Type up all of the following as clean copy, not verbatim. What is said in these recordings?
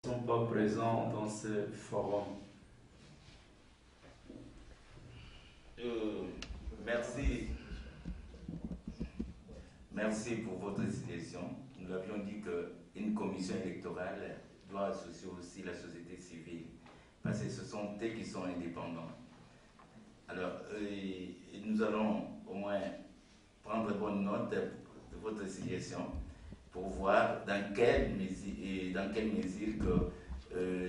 ne sont pas présents dans ce forum. Merci. Merci pour votre suggestion. Nous avions dit qu'une commission électorale doit associer aussi la société civile, parce que ce sont eux qui sont indépendants. Alors, nous allons au moins prendre bonne note de votre suggestion pour voir dans quelle mesure que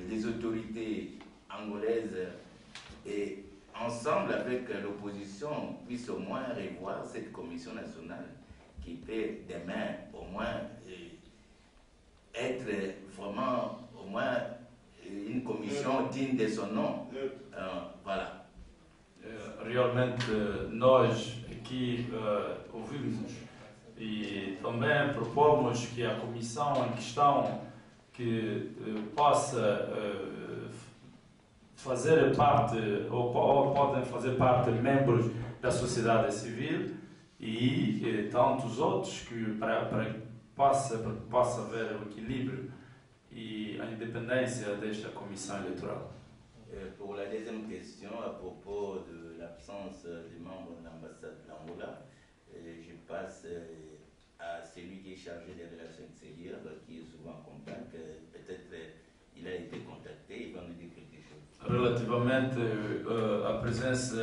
les autorités angolaises et ensemble avec l'opposition puissent au moins revoir cette commission nationale qui peut demain au moins être vraiment au moins une commission digne de son nom. Voilà. Realmente nós aqui ouvimos e também propomos que a comissão em questão que possa fazer parte ou podem fazer parte membros da sociedade civil e tantos outros que para que possa haver o equilíbrio e a independência desta comissão eleitoral. Pour la deuxième question, à propos de l'absence des membres de l'ambassade de l'Angola, je passe à celui qui est chargé des relations extérieures, qui est souvent en contact. Peut-être il a été contacté, il va nous dire quelque chose. Relativamente à presença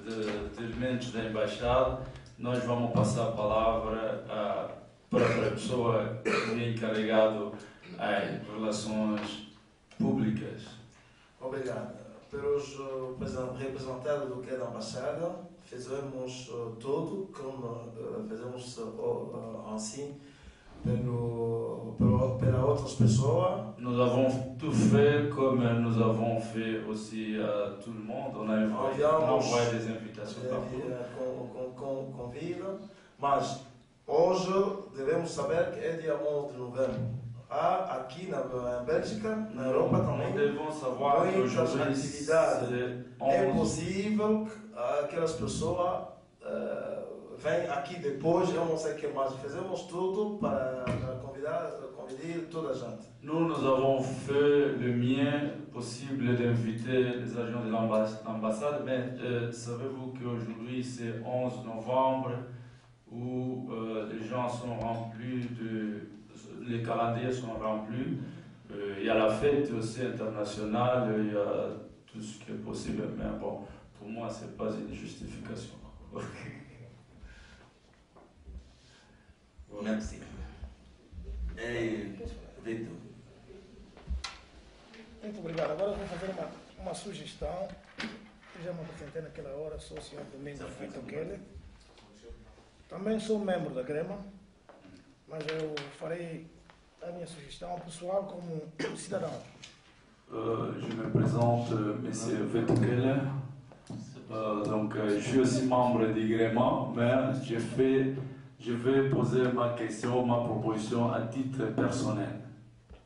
de elementos da embaixada, nós vamos passar a palavra para a pessoa que é encarregado em relações públicas. Obrigado. Pelos representantes do que é da embaixada, fizemos tudo como fizemos assim para outras pessoas. Nous avons tout fait comme nous avons fait aussi à tout le monde. On a envoyé des invitations partout. Convida, mas hoje devemos saber que é dia 11 de novembro. Há aqui na Bélgica, na Europa também, muitas atividades. É possível que aquelas pessoas venham aqui depois, eu não sei o que mais. Fizemos tudo para convidar toda a gente. Nous avons fait le mieux possible d'inviter les agents de l'ambassade, mais savez-vous qu'aujourd'hui c'est 11 novembre où les gens sont remplis les calendriers sont remplis. Il y a la fête aussi internationale, il y a tout ce qui est possible, mais bon, pour moi, ce n'est pas une justification. Merci. Vitor. Muito obrigado. Agora eu vou fazer uma sugestão. Eu já me apresentei naquela hora, sou o senhor Domingos Vitor Keller. Também sou membro da Grema, mas eu farei a minha sugestão pessoal como cidadão. Je me présente, monsieur Vitor Keller. Donc, je suis aussi membre du Gréma, mais je vais poser ma question, ma proposition à titre personnel.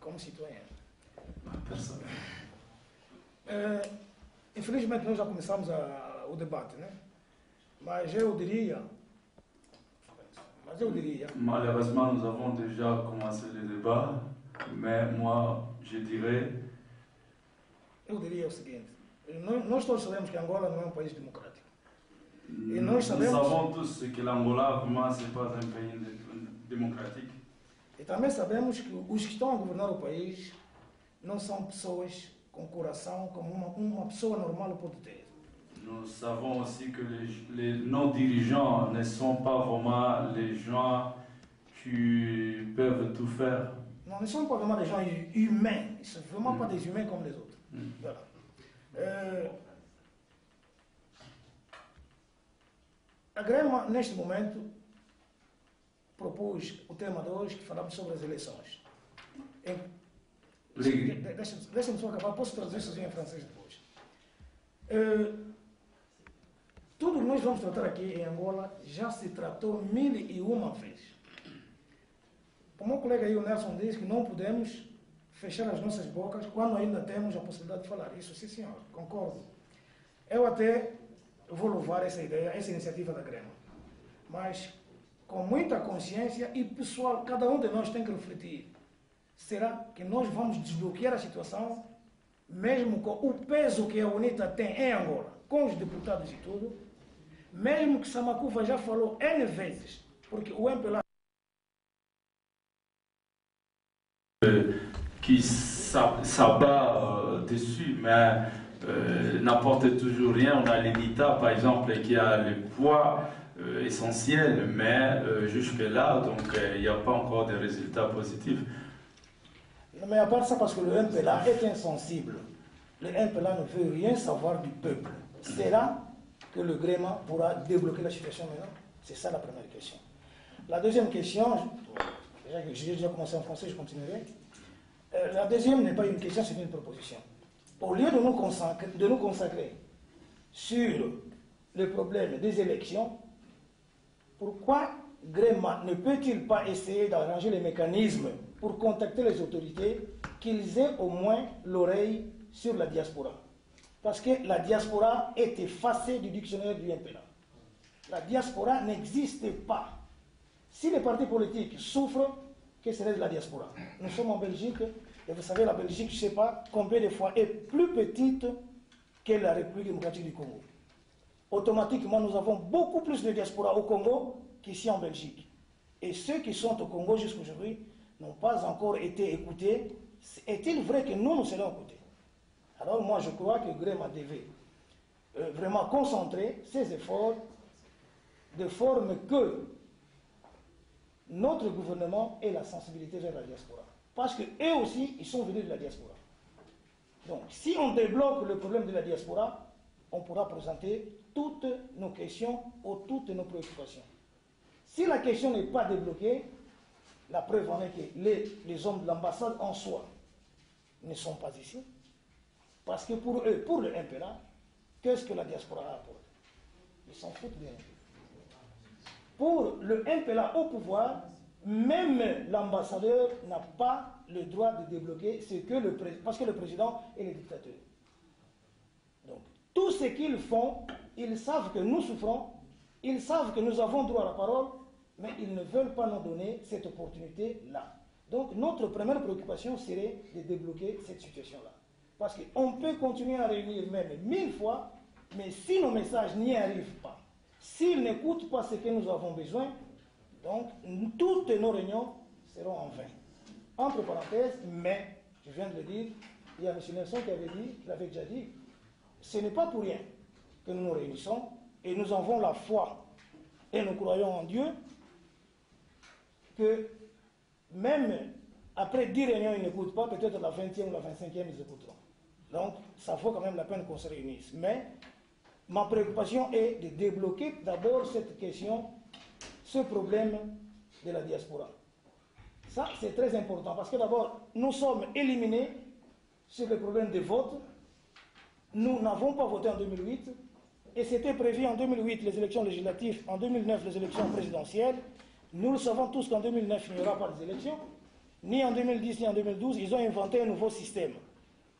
Como citoyen. Personnel. Infelizmente, nós já começamos o debate, né? Mas eu diria. Malheureusement, nous avons déjà commencé le débat, mais moi, je dirais. Eu diria o seguinte: nós todos sabemos que Angola não é um país democrático. E nós Nous savons tous que l'Angola, vraiment, ce n'est pas un pays démocratique. E também sabemos que os que estão a governar o país não são pessoas com coração como uma pessoa normal pode ter. Nous savons aussi que nos dirigeants ne sont pas vraiment les gens qui peuvent tout faire. Non, ils ne sont pas vraiment des gens humains. Ils ne sont vraiment pas des humains comme les autres. Voilà. A Grema, neste momento, propôs o tema de hoje, que falamos sobre as eleições. Deixa-me só acabar, posso traduzir sozinho em francês depois. Tudo que nós vamos tratar aqui em Angola já se tratou 1001 vezes. Como o colega aí, o Nelson, diz que não podemos fechar as nossas bocas quando ainda temos a possibilidade de falar. Isso sim, senhor, concordo. Eu até vou louvar essa ideia, essa iniciativa da Grema. Mas com muita consciência e pessoal, cada um de nós tem que refletir será que nós vamos desbloquear a situação, mesmo com o peso que a UNITA tem em Angola, com os deputados e tudo, mesmo que Samakuva já falou N vezes, porque o MPLA qui s'abat dessus, mais n'apporte toujours rien. On a l'ENITA, par exemple, qui a le poids essentiel, mais jusque-là, donc il n'y a pas encore de résultats positifs. Mais à part ça, parce que le MPLA est insensible. Le MPLA ne veut rien savoir du peuple. C'est là que le gréement pourra débloquer la situation maintenant. C'est ça la première question. La deuxième question, j'ai déjà commencé en français, je continuerai. La deuxième n'est pas une question, c'est une proposition. Au lieu de nous consacrer sur le problème des élections, pourquoi Gréma ne peut-il pas essayer d'arranger les mécanismes pour contacter les autorités, qu'ils aient au moins l'oreille sur la diaspora? Parce que la diaspora est effacée du dictionnaire du MPLA. La diaspora n'existe pas. Si les partis politiques souffrent, que serait de la diaspora? Nous sommes en Belgique, et vous savez, la Belgique, je ne sais pas combien de fois, est plus petite que la République démocratique du Congo. Automatiquement, nous avons beaucoup plus de diaspora au Congo qu'ici en Belgique. Et ceux qui sont au Congo jusqu'aujourd'hui n'ont pas encore été écoutés. Est-il vrai que nous serons écoutés? Alors moi, je crois que Gréma devait vraiment concentrer ses efforts de forme que notre gouvernement ait la sensibilité vers la diaspora. Parce qu'eux aussi, ils sont venus de la diaspora. Donc, si on débloque le problème de la diaspora, on pourra présenter toutes nos questions ou toutes nos préoccupations. Si la question n'est pas débloquée, la preuve en est que les hommes de l'ambassade en soi ne sont pas ici. Parce que pour eux, pour le MPLA, qu'est-ce que la diaspora apporte? Ils s'en foutent bien. Pour le MPLA au pouvoir, même l'ambassadeur n'a pas le droit de débloquer ce que le président, parce que le président est le dictateur. Donc, tout ce qu'ils font, ils savent que nous souffrons, ils savent que nous avons droit à la parole, mais ils ne veulent pas nous donner cette opportunité-là. Donc, notre première préoccupation serait de débloquer cette situation-là. Parce qu'on peut continuer à réunir même 1000 fois, mais si nos messages n'y arrivent pas, s'ils n'écoutent pas ce que nous avons besoin, donc toutes nos réunions seront en vain. Entre parenthèses, mais, je viens de le dire, il y a M. Nelson qui avait dit, il avait déjà dit, ce n'est pas pour rien que nous nous réunissons et nous avons la foi et nous croyons en Dieu que même après 10 réunions, ils n'écoutent pas, peut-être la 20e ou la 25e, ils écouteront. Donc, ça vaut quand même la peine qu'on se réunisse. Mais ma préoccupation est de débloquer d'abord cette question, ce problème de la diaspora. Ça, c'est très important parce que d'abord, nous sommes éliminés sur le problème des votes. Nous n'avons pas voté en 2008 et c'était prévu en 2008 les élections législatives, en 2009 les élections présidentielles. Nous le savons tous qu'en 2009, il n'y aura pas des élections. Ni en 2010, ni en 2012, ils ont inventé un nouveau système.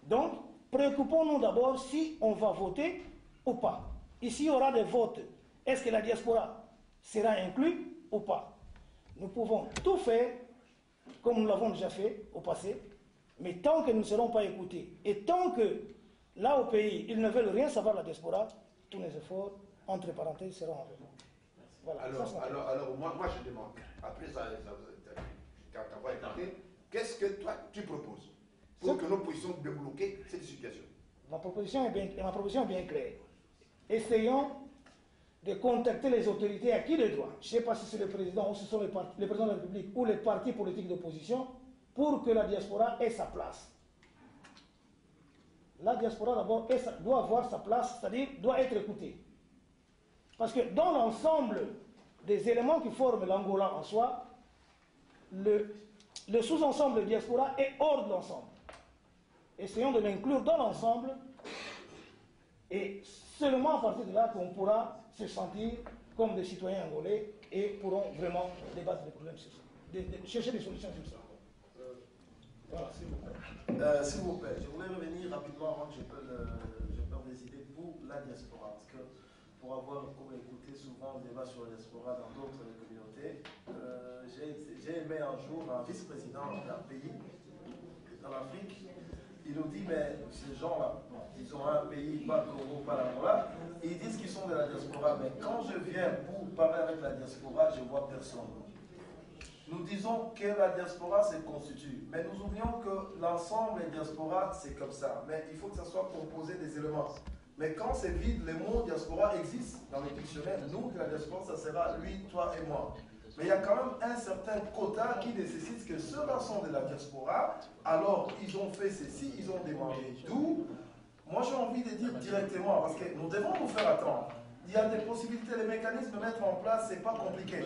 Donc, préoccupons-nous d'abord si on va voter ou pas. Ici, il y aura des votes. Est-ce que la diaspora sera inclue ou pas? Nous pouvons tout faire comme nous l'avons déjà fait au passé, mais tant que nous ne serons pas écoutés et tant que là au pays, ils ne veulent rien savoir de la diaspora, tous les efforts, entre parenthèses, seront en vain. Voilà. Alors moi je demande, après ça t'avoir écouté, qu'est-ce que toi tu proposes pour que nous puissions débloquer cette situation? Ma proposition est bien claire. Essayons de contacter les autorités à qui de droit. Je ne sais pas si c'est le président ou si ce sont les présidents de la République ou les partis politiques d'opposition pour que la diaspora ait sa place. La diaspora d'abord doit avoir sa place, c'est-à-dire doit être écoutée. Parce que dans l'ensemble des éléments qui forment l'Angola en soi, le sous-ensemble de diaspora est hors de l'ensemble. Essayons de l'inclure dans l'ensemble et seulement à partir de là qu'on pourra se sentir comme des citoyens angolais et pourront vraiment débattre des problèmes sur ça, chercher des solutions sur ça. Voilà, s'il vous plaît. Je voulais revenir rapidement avant que je perds des idées pour la diaspora. Parce que pour avoir écouté souvent le débat sur la diaspora dans d'autres communautés, j'ai aimé un jour un vice-président d'un pays dans l'Afrique, il nous dit, mais ces gens-là, bon, ils ont un pays, pas le Congo, pas l'Angola, ils disent qu'ils sont de la diaspora, mais quand je viens pour parler avec la diaspora, je ne vois personne. Nous disons que la diaspora se constitue, mais nous oublions que l'ensemble des diasporas, c'est comme ça. Mais il faut que ça soit composé des éléments. Mais quand c'est vide, le mot diaspora existe dans le dictionnaire. Nous, la diaspora, ça sera lui, toi et moi. Mais il y a quand même un certain quota qui nécessite que ceux-là sont de la diaspora, alors ils ont fait ceci, ils ont demandé. D'où, moi j'ai envie de dire directement, parce que nous devons nous faire attendre. Il y a des possibilités, les mécanismes à mettre en place, c'est pas compliqué.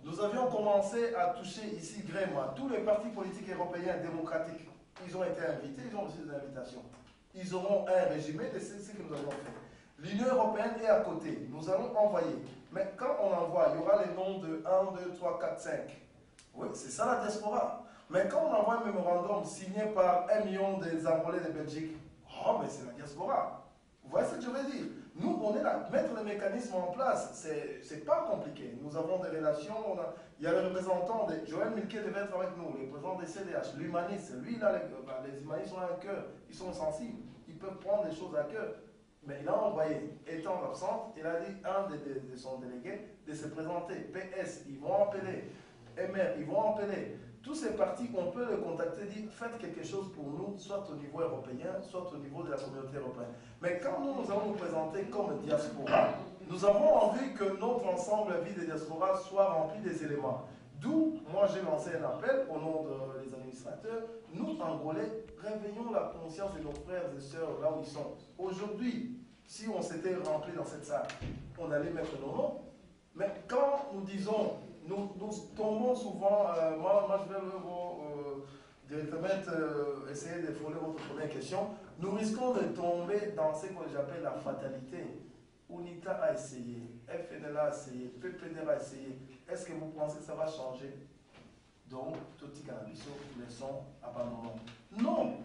Nous avions commencé à toucher ici, Gréma, tous les partis politiques européens démocratiques. Ils ont été invités, ils ont reçu des invitations. Ils auront un résumé de ce que nous avons fait. L'Union européenne est à côté. Nous allons envoyer. Mais quand on envoie, il y aura les noms de 1, 2, 3, 4, 5. Oui, c'est ça la diaspora. Mais quand on envoie un mémorandum signé par 1 million des Angolais de Belgique, oh, mais c'est la diaspora. Vous voyez ce que je veux dire? Nous, on est là, mettre le mécanisme en place, c'est pas compliqué. Nous avons des relations, il y a le représentant, Joël Milquet devait être avec nous, le président des CDH, l'humaniste, lui, là, les humanistes ont un cœur, ils sont sensibles, ils peuvent prendre des choses à cœur. Mais il a envoyé, étant absent, il a dit à un de son délégué de se présenter. PS, ils vont appeler. MR, ils vont appeler. Tous ces partis, on peut les contacter, dire faites quelque chose pour nous, soit au niveau européen, soit au niveau de la communauté européenne. Mais quand nous allons nous présenter comme diaspora, nous avons envie que notre ensemble vie de diaspora soit rempli des éléments. D'où, moi j'ai lancé un appel au nom des administrateurs, nous, Angolais, réveillons la conscience de nos frères et sœurs là où ils sont. Aujourd'hui, si on s'était rempli dans cette salle, on allait mettre nos noms. Mais quand nous disons, nous tombons souvent, moi je vais directement essayer de frôler votre première question, nous risquons de tomber dans ce que j'appelle la fatalité. UNITA a essayé, FNL a essayé, PPDR a essayé. Est-ce que vous pensez que ça va changer? Donc, tout petit cannabis, laissons, abandonnons. Non!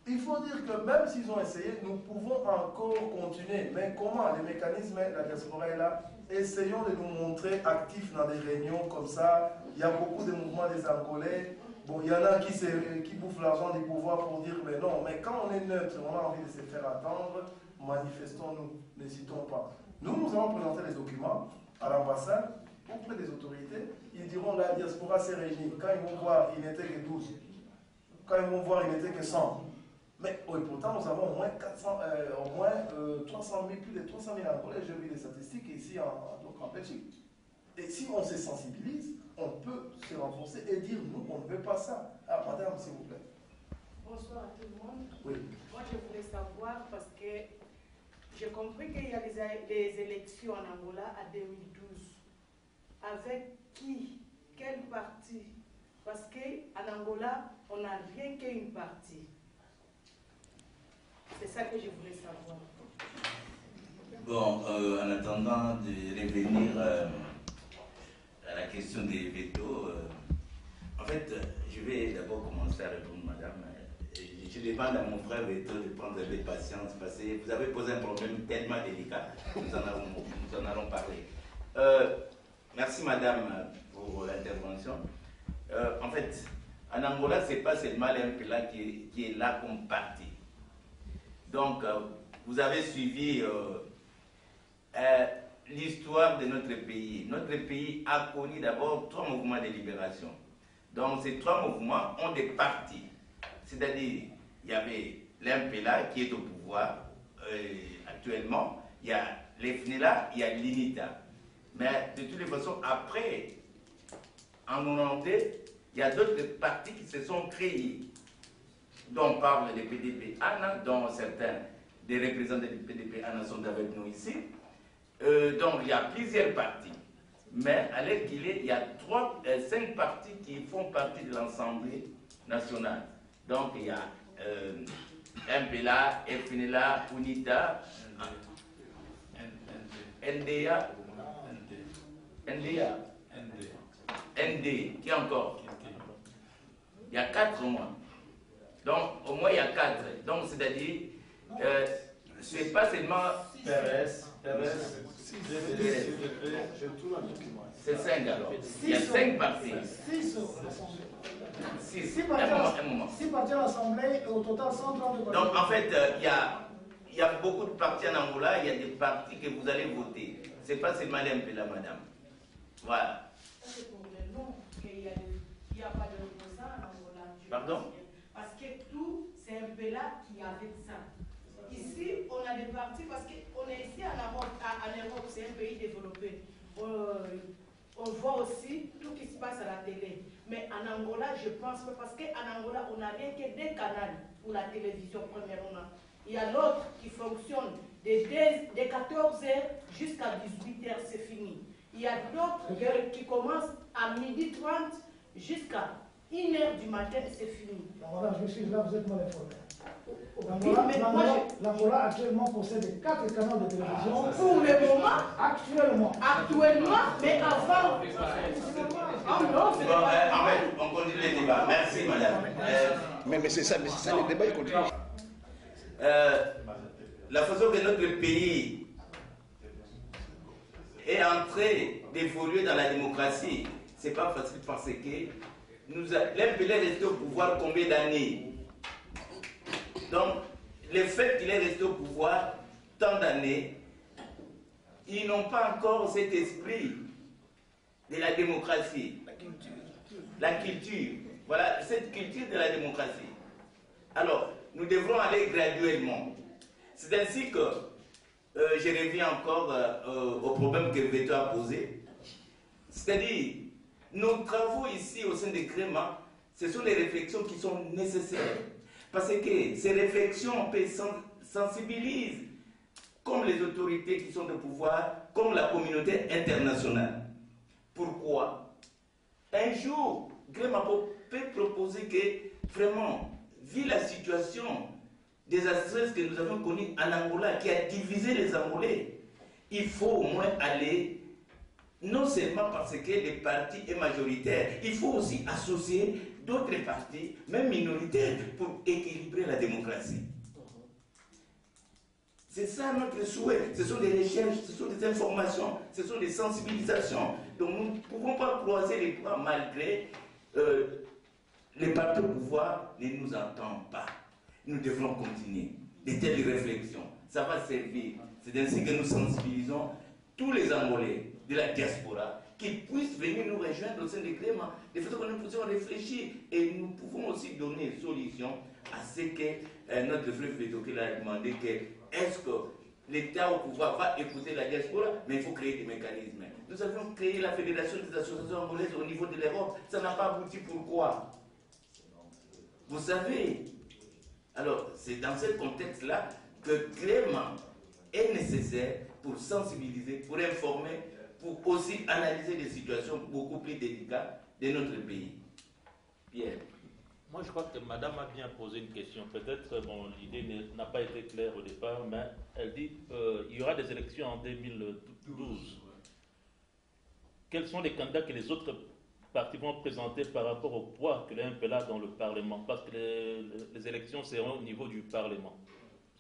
Il faut dire que même s'ils ont essayé, nous pouvons encore continuer. Mais comment? Les mécanismes, la diaspora est là. Essayons de nous montrer actifs dans des réunions comme ça. Il y a beaucoup de mouvements des Angolais. Bon, il y en a qui bouffent l'argent du pouvoir pour dire mais non. Mais quand on est neutre, on a envie de se faire attendre, manifestons-nous, n'hésitons pas. Nous allons présenter les documents à l'ambassade, auprès des autorités. Ils diront la diaspora s'est réunie. Quand ils vont voir, il n'était que 12. Quand ils vont voir, il n'était que 100. Mais oui, pourtant, nous avons au moins 300 000, plus de 300 000 Angolais. J'ai vu les statistiques ici en Belgique. Et si on se sensibilise, on peut se renforcer et dire nous, on ne veut pas ça. Ah, madame, s'il vous plaît. Bonsoir à tout le monde. Oui. Moi, je voulais savoir parce que j'ai compris qu'il y a des élections en Angola à 2012. Avec qui? Quel parti? Parce qu'en Angola, on n'a rien qu'une partie. C'est ça que je voulais savoir. Bon, en attendant de revenir à la question des vétos, en fait, je vais d'abord commencer à répondre, madame. Je demande à mon frère Veto de prendre un peu de patience parce que vous avez posé un problème tellement délicat. Nous en allons parler. Merci, madame, pour l'intervention. En fait, en Angola, ce n'est pas seulement l'MPLA qui est là comme parti. Donc, vous avez suivi l'histoire de notre pays. Notre pays a connu d'abord 3 mouvements de libération. Donc, ces 3 mouvements ont des partis. C'est-à-dire, il y avait l'MPLA qui est au pouvoir actuellement, il y a l'FNLA, il y a l'INITA. Mais de toutes les façons, après, en 90, il y a d'autres partis qui se sont créés, dont parle le PDP-ANA, dont certains des représentants du PDP-ANA sont avec nous ici. Donc il y a plusieurs partis. Mais à l'heure qu'il est, il y a 5 partis qui font partie de l'Assemblée nationale. Donc il y a MPLA, FNLA, UNITA, NDA, ND, qui encore? Il y a 4 au moins. Donc, au moins, il y a 4. Donc, c'est-à-dire, c'est pas seulement... PRS, C'est 5 alors. Il y a 5 partis. 6 partis à l'Assemblée et au total 132 partis. Donc en fait, il y a beaucoup de partis en Angola, il y a des partis que vous allez voter. C'est pas seulement l'MPLA, madame. Voilà. C'est pour le nom qu'il n'y a pas de représentants en Angola. Pardon? Parce que tout, c'est MPLA qui avait ça. Ici, on a des partis, parce qu'on est ici en Europe, c'est un pays développé. On voit aussi tout ce qui se passe à la télé. Mais en Angola, je pense pas, parce qu'en Angola, on n'a rien que des canaux pour la télévision, premièrement. Il y a l'autre qui fonctionne de 14h jusqu'à 18h, c'est fini. Il y a d'autres qui commencent à 12h30 jusqu'à 1h du matin, c'est fini. Voilà, je suis là, vous êtes mal informé. L'Angola actuellement possède 4 canaux de télévision. Pour le moment, actuellement, mais avant. On continue le débat. Merci, madame. Mais c'est ça, le débat il continue. La façon que notre pays est en train d'évoluer dans la démocratie, c'est pas facile parce que l'MPLA est resté au pouvoir combien d'années? Donc, le fait qu'il est resté au pouvoir tant d'années, ils n'ont pas encore cet esprit de la démocratie. La culture. Voilà, cette culture de la démocratie. Alors, nous devrons aller graduellement. C'est ainsi que je reviens encore au problème que Veto a posé. C'est-à-dire, nos travaux ici au sein de Créma, ce sont les réflexions qui sont nécessaires. Parce que ces réflexions sensibilisent comme les autorités qui sont de pouvoir, comme la communauté internationale. Pourquoi? Un jour, Créma peut proposer que, vraiment, vu la situation désastreuse que nous avons connue en Angola, qui a divisé les Angolais, il faut au moins aller, non seulement parce que le parti est majoritaire, il faut aussi associer d'autres partis, même minoritaires, pour équilibrer la démocratie. C'est ça notre souhait. Ce sont des recherches, ce sont des informations, ce sont des sensibilisations. Donc nous ne pouvons pas croiser les bras malgré les partis au pouvoir ne nous entendent pas. Nous devrons continuer de telles réflexions. Ça va servir. C'est ainsi que nous sensibilisons tous les Angolais de la diaspora qui puissent venir nous rejoindre au sein des Créma, de façon que nous puissions réfléchir et nous pouvons aussi donner une solution à ce que notre frère Vétokel a demandé que est-ce que l'État au pouvoir va écouter la diaspora, mais il faut créer des mécanismes. Nous avions créé la Fédération des associations angolaises au niveau de l'Europe. Ça n'a pas abouti. Pourquoi? Vous savez, alors c'est dans ce contexte-là que Créma est nécessaire pour sensibiliser, pour informer, pour aussi analyser des situations beaucoup plus délicates de notre pays. Pierre. Moi, je crois que madame a bien posé une question. Peut-être, bon, l'idée n'a pas été claire au départ, mais elle dit qu'il y aura des élections en 2012. Quels sont les candidats que les autres partis vont présenter par rapport au poids que l'MPLA a dans le Parlement? Parce que les élections seront au niveau du Parlement.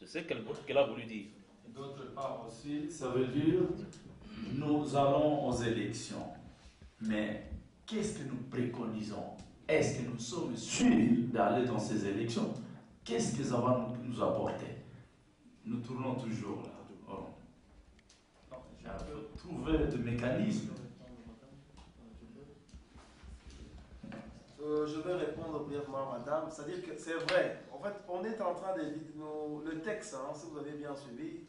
C'est ce qu'elle a voulu dire. D'autre part aussi, ça veut dire nous allons aux élections. Mais qu'est-ce que nous préconisons? Est-ce que nous sommes sûrs d'aller dans ces élections? Qu'est-ce que ça va nous apporter? Nous tournons toujours là. Il faut trouver des mécanismes. Je vais répondre brièvement, madame. C'est-à-dire que c'est vrai. En fait, on est en train de... Le texte, hein, si vous avez bien suivi,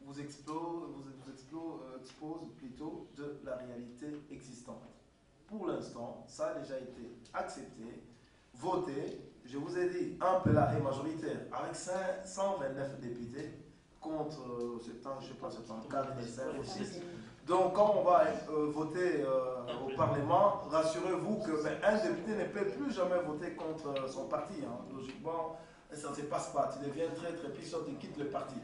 vous expose plutôt de la réalité existante. Pour l'instant, ça a déjà été accepté, voté. Je vous ai dit, un PLA est majoritaire avec 129 députés contre, je ne sais pas, 74 et 6. Donc, quand on va voter au Parlement, rassurez-vous qu'un député ne peut plus jamais voter contre son parti. Hein. Logiquement, ça ne se passe pas. Tu deviens très très puissant, tu quittes le parti.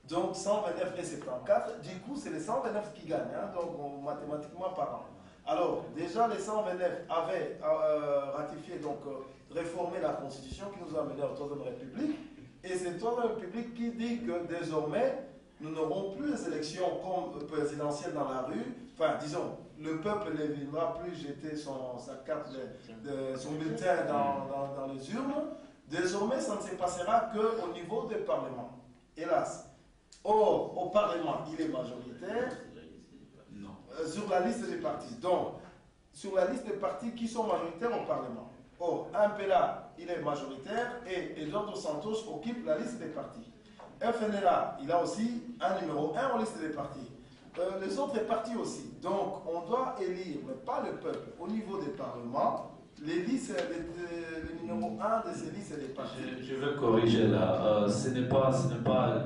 Donc, 129 et 74, du coup, c'est les 129 qui gagnent, hein, donc mathématiquement parlant. Alors, déjà, les 129 avaient ratifié, donc réformé la Constitution qui nous a amené à la Troisième République. Et c'est la Troisième République qui dit que désormais, nous n'aurons plus les élections comme présidentielles dans la rue. Enfin, disons, le peuple ne viendra plus jeter sa carte, son bulletin dans les urnes. Désormais, ça ne se passera qu'au niveau du Parlement. Hélas. Or, au Parlement, il est majoritaire sur la liste des partis. Donc, sur la liste des partis qui sont majoritaires au Parlement. Or, MPLA, il est majoritaire et Eduardo Santos occupe la liste des partis. FNLA, il a aussi un numéro 1 en liste des partis. Les autres partis aussi. Donc, on doit élire, mais pas le peuple, au niveau des parlements, les listes, le numéro 1 de ces listes et des partis. Je veux corriger là. Ce n'est pas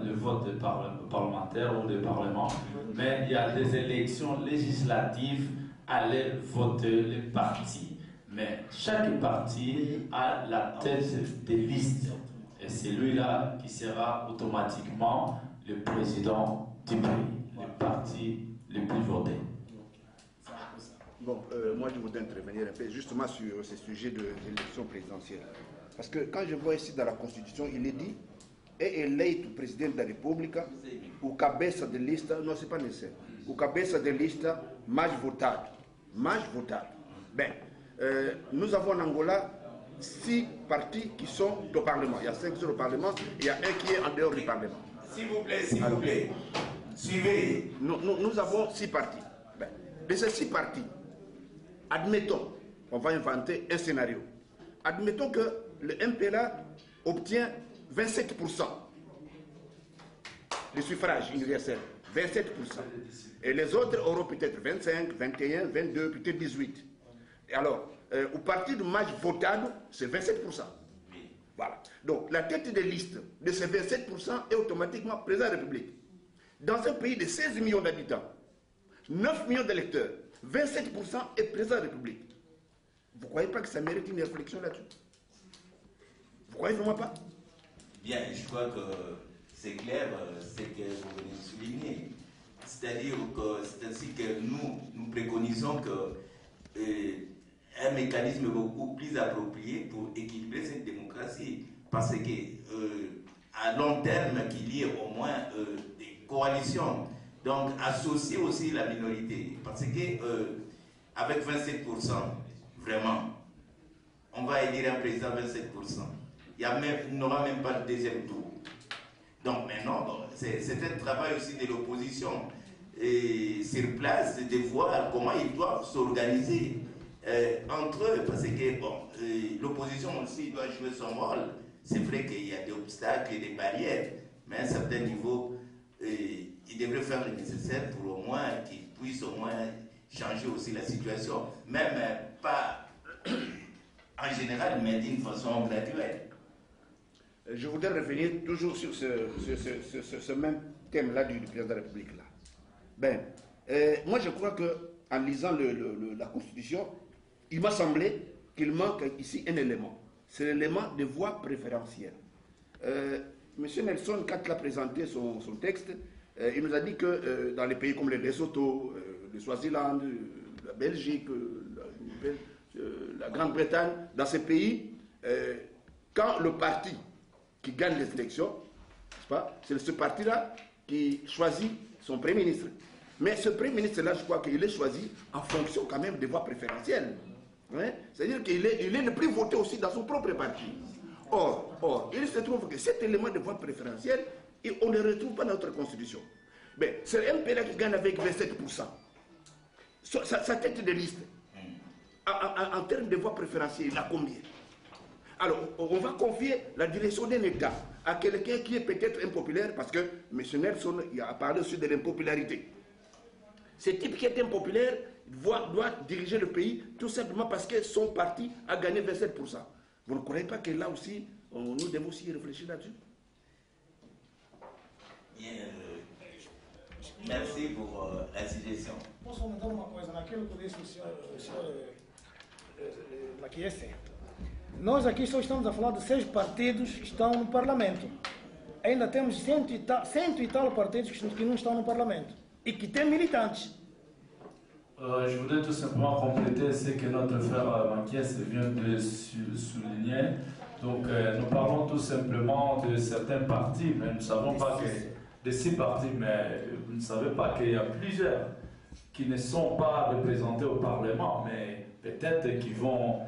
le vote des parlementaires ou des parlements, mais il y a des élections législatives à les voter les partis. Mais chaque parti a la tête des listes. Et c'est lui-là qui sera automatiquement le président du pays, le parti le plus voté. Bon, moi je voudrais intervenir un peu justement sur ce sujet de l'élection présidentielle. Parce que quand je vois ici dans la Constitution, il est dit é eleito presidente da República o cabeça de lista, não, c'est pas nécessaire, o cabeça de lista mais votado. Mais votado. Ben, nous avons en Angola 6 partis qui sont au Parlement. Il y a 5 qui sont au Parlement, il y a un qui est en dehors du Parlement. S'il vous plaît, suivez. Nous avons 6 partis. Ben, de ces 6 partis, admettons, on va inventer un scénario. Admettons que le MPLA obtient 27% de suffrage universel. 27%. Et les autres auront peut-être 25, 21, 22, peut-être 18. Et alors, au parti du match votado, c'est 27%. Voilà. Donc, la tête de liste de ces 27% est automatiquement président de la République. Dans un pays de 16 millions d'habitants, 9 millions d'électeurs, 27% est président de la République. Vous ne croyez pas que ça mérite une réflexion là-dessus? Vous ne croyez vraiment pas? Bien, je crois que c'est clair ce que vous venez de souligner. C'est-à-dire que c'est ainsi que nous préconisons un mécanisme beaucoup plus approprié pour équilibrer cette démocratie. Parce que à long terme, qu'il y ait au moins des coalitions. Donc, associer aussi la minorité. Parce que avec 27%, vraiment, on va élire un président 27%. Il n'aura même pas de deuxième tour. Donc maintenant, bon, c'est un travail aussi de l'opposition sur place de voir comment ils doivent s'organiser entre eux. Parce que bon, l'opposition aussi doit jouer son rôle. C'est vrai qu'il y a des obstacles et des barrières, mais à un certain niveau, ils devraient faire le nécessaire pour au moins qu'ils puissent au moins changer aussi la situation. Même pas en général, mais d'une façon graduelle. Je voudrais revenir toujours sur ce même thème-là du président de la République. Là. Ben, moi, je crois qu'en lisant la Constitution, il m'a semblé qu'il manque ici un élément. C'est l'élément de voix préférentielle. M. Nelson, quand il a présenté son texte, il nous a dit que dans les pays comme le Lesotho, le Swaziland, la Belgique, la Grande-Bretagne, dans ces pays, quand le parti qui gagne les élections, c'est ce parti-là qui choisit son Premier ministre. Mais ce Premier ministre-là, je crois qu'il est choisi en fonction quand même des voix préférentielles. Hein? C'est-à-dire qu'il est le plus voté aussi dans son propre parti. Or, il se trouve que cet élément de voix préférentielle, on ne le retrouve pas dans notre Constitution. Mais c'est un MPLA qui gagne avec 27%. Sa tête de liste, en termes de voix préférentielles, il a combien? Alors, on va confier la direction d'un État à quelqu'un qui est peut-être impopulaire, parce que M. Nelson a parlé aussi de l'impopularité. Ce type qui est impopulaire doit diriger le pays tout simplement parce que son parti a gagné 27%. Vous ne croyez pas que là aussi, nous devons aussi réfléchir là-dessus? Merci pour la suggestion. Posso aumentar uma coisa? Naquilo que disse o senhor Laquiese, nós aqui só estamos a falar de 6 partidos que estão no Parlamento. Ainda temos 100 e tal partidos que não estão no Parlamento e que têm militantes. Je voudrais tout simplement compléter ce que notre frère Manquies vient de souligner. Donc, nous parlons tout simplement de certains partis, mais nous ne savons pas que de 6 partis, mais vous ne savez pas qu'il y a plusieurs qui ne sont pas représentés au Parlement, mais peut-être qu'ils vont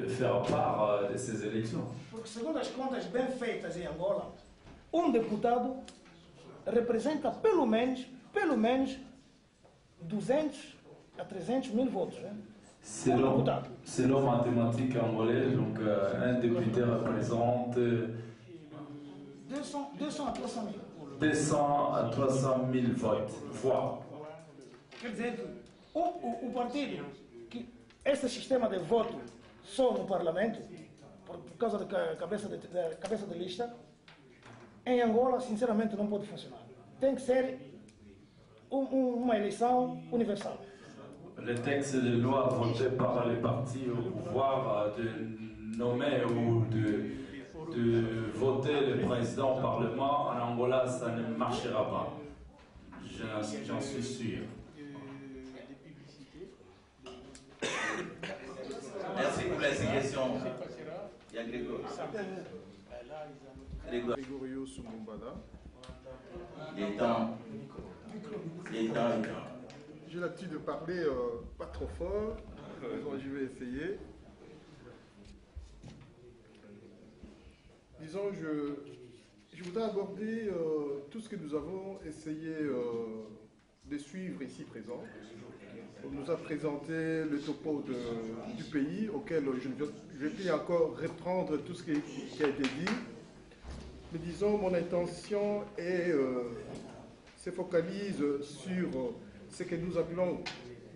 faire part de ces élections. Porque segundo as contas bem feitas em Angola, deputado representa pelo menos 200 a 300 mil votos. Hein? Selon mathématiques angolaises, donc un député représente 200 a 300 mil. 200 a 300 000 voix. Quer dizer que o partido, que esse sistema de voto só no Parlamento, por causa da cabeça de lista, em Angola, sinceramente, não pode funcionar. Tem que ser uma eleição universal. Le texte de loi voté par les partis au pouvoir de nommer ou de voter le président au Parlement, en Angola, ça ne marchera pas. J'en suis sûr. Merci pour la suggestion. Il y a Grégory. Gregorio Sumumbada. Les temps. J'ai l'habitude de parler pas trop fort, donc je vais essayer. Disons, je voudrais aborder tout ce que nous avons essayé de suivre ici présent. On nous a présenté le topo du pays, auquel je ne vais plus encore reprendre tout ce qui a été dit. Mais disons, mon intention se focalise sur ce que nous appelons,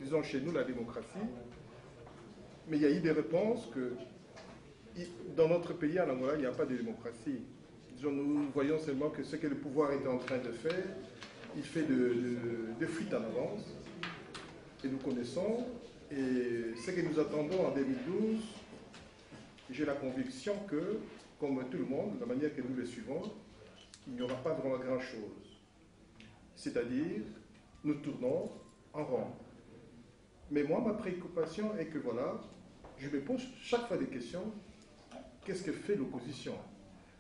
disons chez nous, la démocratie. Mais il y a eu des réponses que dans notre pays, en Angola, il n'y a pas de démocratie. Disons, nous voyons seulement que ce que le pouvoir est en train de faire, il fait de fuite en avance. Et nous connaissons, et ce que nous attendons en 2012, j'ai la conviction que, comme tout le monde, de la manière que nous le suivons, il n'y aura pas vraiment grand-chose. C'est-à-dire, nous tournons en rond. Mais moi, ma préoccupation est que, voilà, je me pose chaque fois des questions, qu'est-ce que fait l'opposition?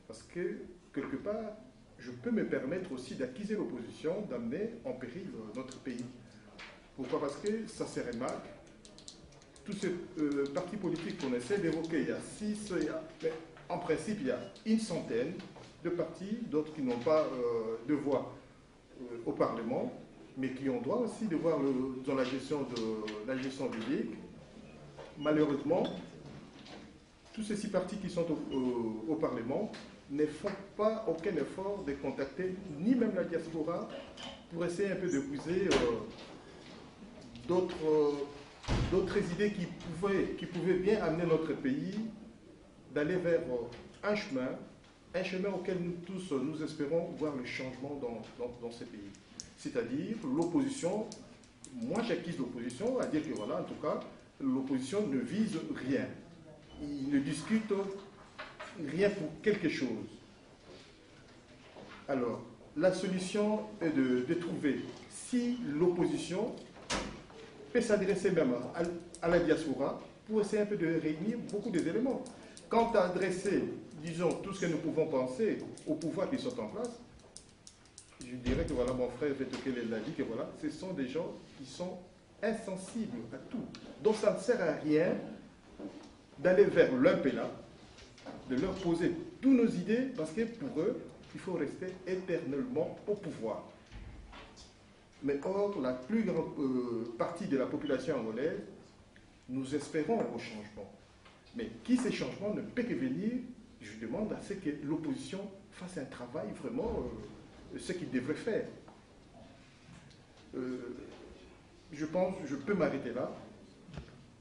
Parce que, quelque part, je peux me permettre aussi d'accuser l'opposition, d'amener en péril notre pays. Pourquoi? Parce que ça se remarque. Tous ces partis politiques qu'on essaie d'évoquer, il y a 6, mais en principe, il y a une centaine de partis, d'autres qui n'ont pas de voix au Parlement, mais qui ont droit aussi de voir dans la gestion publique. Malheureusement, tous ces 6 partis qui sont au Parlement ne font pas aucun effort de contacter ni même la diaspora pour essayer un peu de pousser d'autres idées qui pouvaient bien amener notre pays d'aller vers un chemin auquel nous tous, nous espérons voir le changement dans ce pays. C'est-à-dire l'opposition, moi j'accuse l'opposition à dire que voilà, en tout cas, l'opposition ne vise rien. Il ne discute rien pour quelque chose. Alors, la solution est de trouver, si l'opposition peut s'adresser même à la diaspora pour essayer un peu de réunir beaucoup des éléments. Quant à adresser, disons, tout ce que nous pouvons penser aux pouvoirs qui sont en place, je dirais que voilà, mon frère Vetokele l'a dit, que voilà, ce sont des gens qui sont insensibles à tout. Donc ça ne sert à rien d'aller vers leur pénal, de leur poser toutes nos idées, parce que pour eux, il faut rester éternellement au pouvoir. Mais or, la plus grande partie de la population angolaise, nous espérons au changement. Mais qui ces changements ne peut que venir, je demande à ce que l'opposition fasse un travail vraiment, ce qu'il devrait faire. Je pense, je peux m'arrêter là,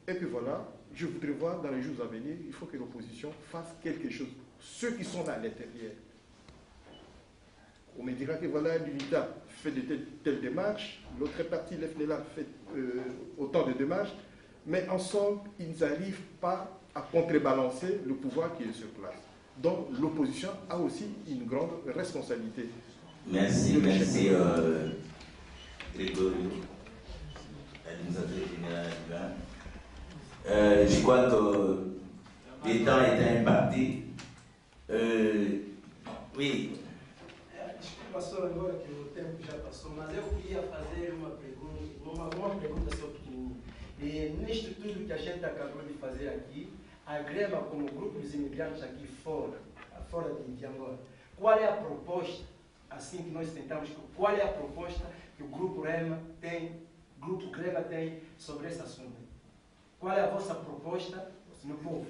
et que voilà, je voudrais voir dans les jours à venir, il faut que l'opposition fasse quelque chose. Ceux qui sont à l'intérieur. On me dira que voilà, l'UNITA fait de telles démarches, l'autre parti, l'FNLA, fait autant de démarches, mais ensemble, ils n'arrivent pas à contrebalancer le pouvoir qui est sur place. Donc l'opposition a aussi une grande responsabilité. Merci, Grégory. L'administrateur général. Je crois que l'État est un parti. Oui. Pastor agora que que a gente acabou de fazer aqui, a Grema como grupo dos imigrantes aqui fora de Angola. Qual é a proposta, assim que nós tentamos, qual é a proposta que o Grupo Grema tem sobre esse assunto? Qual é a vossa proposta no povo?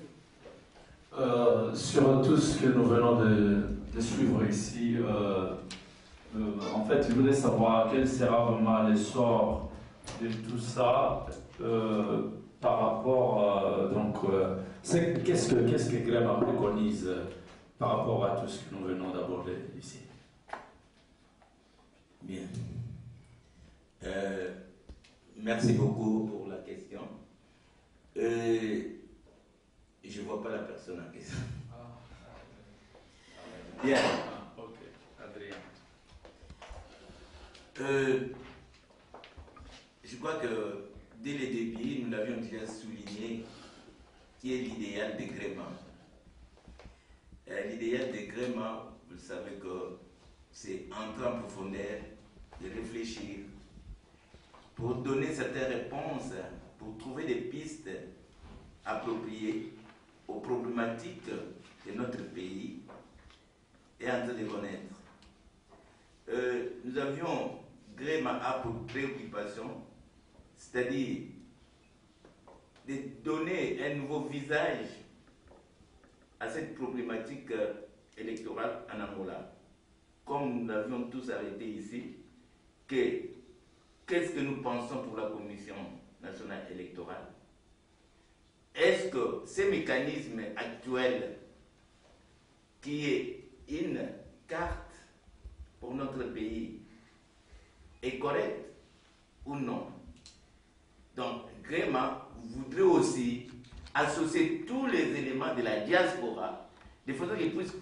Sur tout ce que nous venons de suivre ici, en fait, je voudrais savoir quel sera vraiment l'essor de tout ça par rapport qu'est-ce que Grema préconise par rapport à tout ce que nous venons d'aborder ici. Bien. Merci beaucoup pour la question. Je ne vois pas la personne en question. Bien. Ok, Adrien. Je crois que dès le début, nous l'avions déjà souligné, qui est l'idéal de Grema. L'idéal de Grema, vous savez que c'est entrer en profondeur, de réfléchir, pour donner certaines réponses, pour trouver des pistes appropriées aux problématiques de notre pays et en train de connaître. Nous avions Grema a pour préoccupation, c'est-à-dire de donner un nouveau visage à cette problématique électorale en Angola. Comme nous l'avions tous arrêté ici, qu'est-ce que nous pensons pour la Commission nationale électorale? Est-ce que ces mécanismes actuels, qui est une carte pour notre pays, est correct ou non? Donc, Grema voudrait aussi associer tous les éléments de la diaspora, de façon qu'ils puissent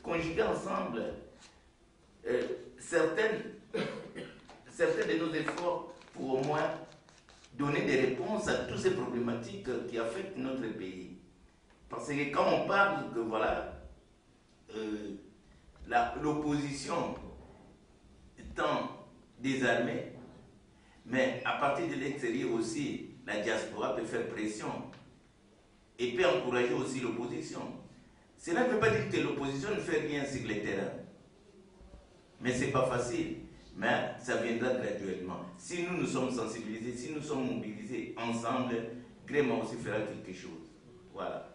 conjuguer ensemble certains de nos efforts pour au moins donner des réponses à toutes ces problématiques qui affectent notre pays. Parce que quand on parle que voilà, l'opposition étant désarmée, mais à partir de l'extérieur aussi, la diaspora peut faire pression et peut encourager aussi l'opposition. Cela ne veut pas dire que l'opposition ne fait rien sur le terrain. Mais ce n'est pas facile. Mais ça viendra graduellement. Si nous nous sommes sensibilisés, si nous sommes mobilisés ensemble, Grema aussi fera quelque chose. Voilà.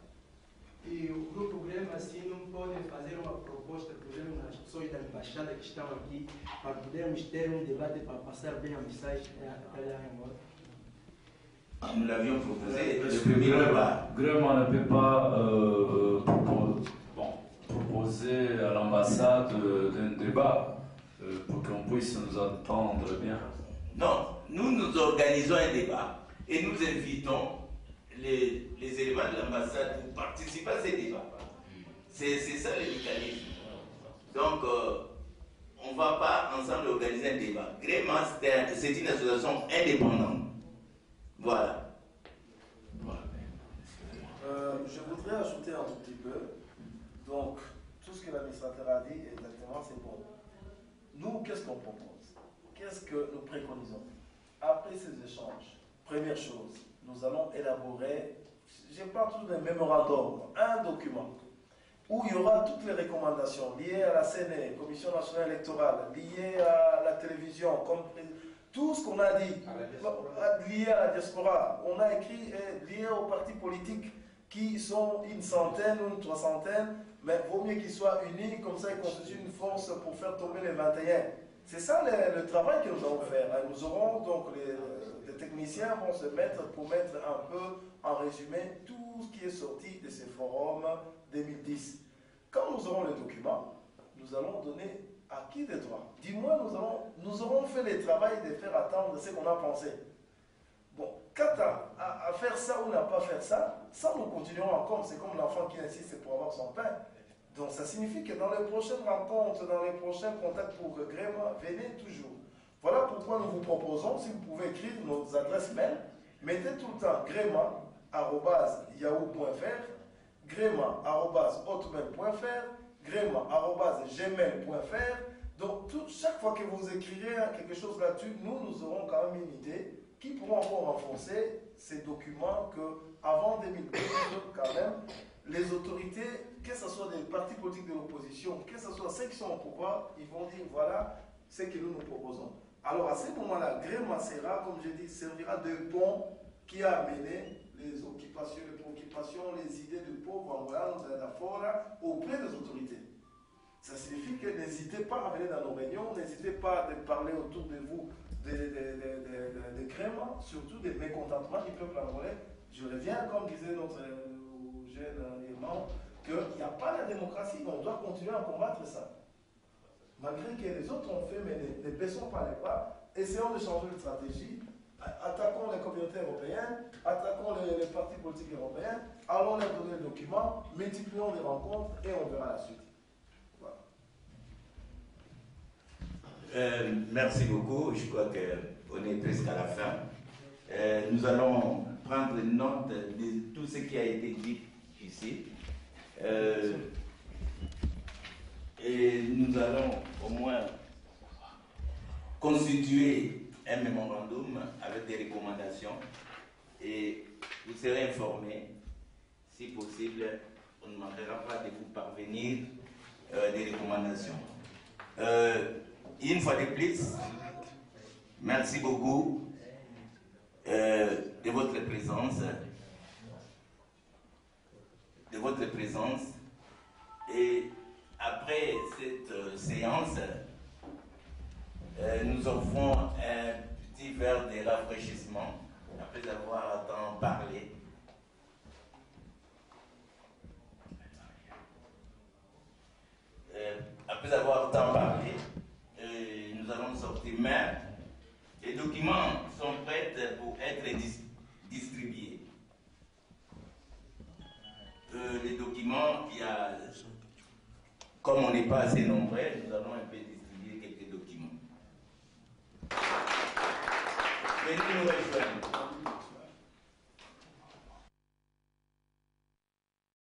E o Grupo Grema, assim, não pode fazer uma proposta, por exemplo, nas pessoas da embaixada que estão aqui, para podermos ter debate para passar bem a mensagem até lá em Angola? Nous l'avions proposé le premier débat. Grema ne peut pas proposer à l'ambassade d'un débat pour qu'on puisse nous entendre bien. Non, nous organisons un débat et nous invitons les éléments de l'ambassade pour participer à ces débats. C'est ça le mécanisme. Donc, on ne va pas ensemble organiser un débat. Grema, c'est une association indépendante. Voilà. Je voudrais ajouter un tout petit peu. Donc, tout ce que l'administrateur a dit, exactement, c'est bon. Nous, qu'est-ce qu'on propose? Qu'est-ce que nous préconisons? Après ces échanges, première chose, nous allons élaborer, je parle toujours d'un mémorandum, un document, où il y aura toutes les recommandations liées à la CNE, Commission nationale électorale, liées à la télévision, tout ce qu'on a dit, lié à la diaspora. On a écrit lié aux partis politiques qui sont une centaine ou une 300, mais vaut mieux qu'ils soient unis, comme ça ils constituent une force pour faire tomber les 21. C'est ça le travail que nous allons faire. Nous aurons donc, les techniciens vont se mettre pour mettre un peu en résumé tout ce qui est sorti de ces forums 2010. Quand nous aurons le document, nous allons donner à qui des droits. Dis-moi, nous aurons fait le travail de faire attendre ce qu'on a pensé. Bon, quant à faire ça ou ne pas faire ça, ça nous continuerons encore. C'est comme l'enfant qui insiste pour avoir son pain. Donc ça signifie que dans les prochaines rencontres, dans les prochains contacts pour Grema, venez toujours. Voilà pourquoi nous vous proposons, si vous pouvez écrire nos adresses mail, mettez tout le temps grema@yahoo.fr, grema@hotmail.fr, grema@gmail.fr. Donc chaque fois que vous écrirez quelque chose là-dessus, nous aurons quand même une idée qui pourront encore renforcer ces documents qu'avant 2012, quand même, les autorités, que ce soit des partis politiques de l'opposition, que ce soit ceux qui sont au pouvoir, ils vont dire voilà ce que nous proposons. Alors à ce moment-là, Grema sera, comme je dis, servira de pont qui a amené les occupations, les préoccupations, les idées de pauvres angolans de la fora auprès des autorités. Ça signifie que n'hésitez pas à venir dans nos réunions, n'hésitez pas à parler autour de vous des Grema, surtout des mécontentements du peuple angolais. Je reviens, comme disait notre jeune Irmand, qu'il n'y a pas la démocratie, on doit continuer à combattre ça. Malgré que les autres ont fait, mais ne baissons pas les bras, essayons de changer de stratégie, attaquons les communautés européennes, attaquons les partis politiques européens, allons leur donner le document, multiplions les rencontres et on verra la suite. Voilà. Merci beaucoup, je crois qu'on est presque à la fin. Nous allons prendre note de tout ce qui a été dit ici. Et nous allons au moins constituer un mémorandum avec des recommandations et vous serez informés. Si possible, on ne manquera pas de vous parvenir des recommandations. Une fois de plus, merci beaucoup de votre présence. Et après cette séance, nous offrons un petit verre de rafraîchissement après avoir tant parlé. Après avoir tant parlé, nous allons sortir. Mais les documents sont prêts pour être distribués. Les documents, il y a, comme on n'est pas assez nombreux, nous allons un peu distribuer quelques documents. Venez nous rejoindre.